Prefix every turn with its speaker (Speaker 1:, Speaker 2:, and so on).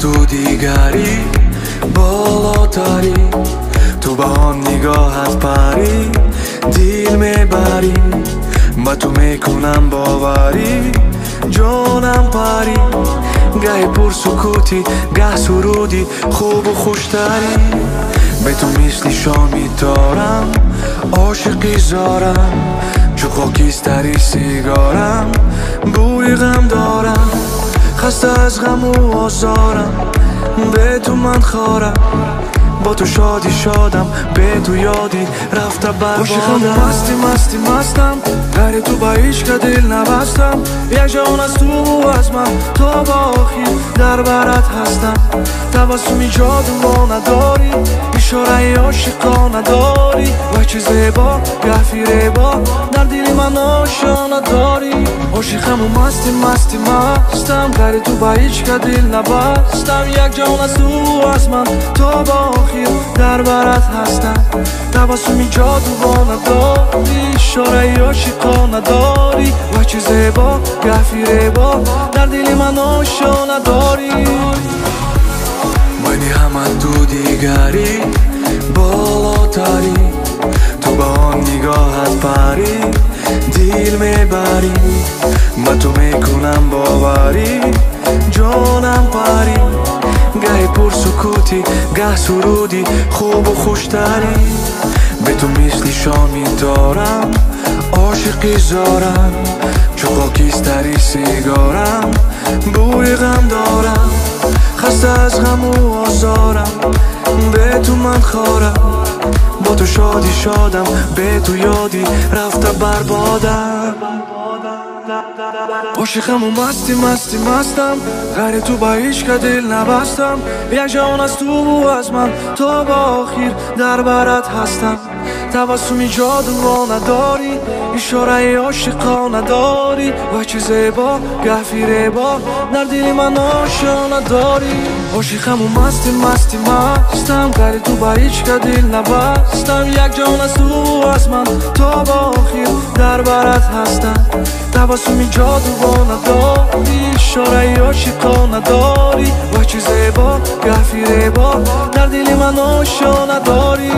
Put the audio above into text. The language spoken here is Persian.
Speaker 1: تو دیگری بالاتری، تو با آن نگاهت پری دیل میبری، با تو میکنم باوری جانم پری، گه پر سکوتی گه سرودی خوب و خوشتری، به تو مثلی شامی دارم عاشقی زارم، چو خاکستری سیگارم بوی غم دارم، خسته از غم و آزارم به تو من خارم، با تو شادی شادم به تو یادی رفته بربادم، مستی مستی مستم غیر تو با هیچ که دل نبستم، یک جان از تو و از من تا با آخر در برت هستم، تبسمی جادو نداری اشاره عاشقانه داری، و چه زیبا گفیره با در دل من آشانه داری، عاشقم و مستی مستی مستم غیر تو با هیچ که دل نبستم، یک جان از تو و از من تا با آخر در برت هستم، تبسمی جادوانه داری اشاره عاشقانه داری، و چه زیبا گفیره با در دل من آشانه داری، منی همه تو دیگری بالاتری، تو با آن نگاهت پری دیل میبری، با تو میکنم باوری جانم پری، گه پر سکوتی گه سرودی خوب و خوشتری، به تو مثلی شامی دارم عاشقی زارم، چو خاکستری سیگارم بوی غم دارم، خسته از غم و آزارم به تو من خارم، با تو شادی شادم به تو یادی رفته بربادم، عاشقم و مستی مستی مستم غیر تو با هیچ که دل نبستم، یک جان از تو و از من تا با آخر در برت هستم، تبسمی جادوانه داری اشاره عاشقانه داری، و چه زیبا گفیره با در دل من آشانه داری، عاشقم و مستی مستی مستم غیر تو با هیچ که دل نبستم، یک جان از تو و از من تا با آخر در برت هستم، تبسمی جادوانه داری اشاره عاشقانه داری، و چه زیبا گفیره با در دل من آشانه داری.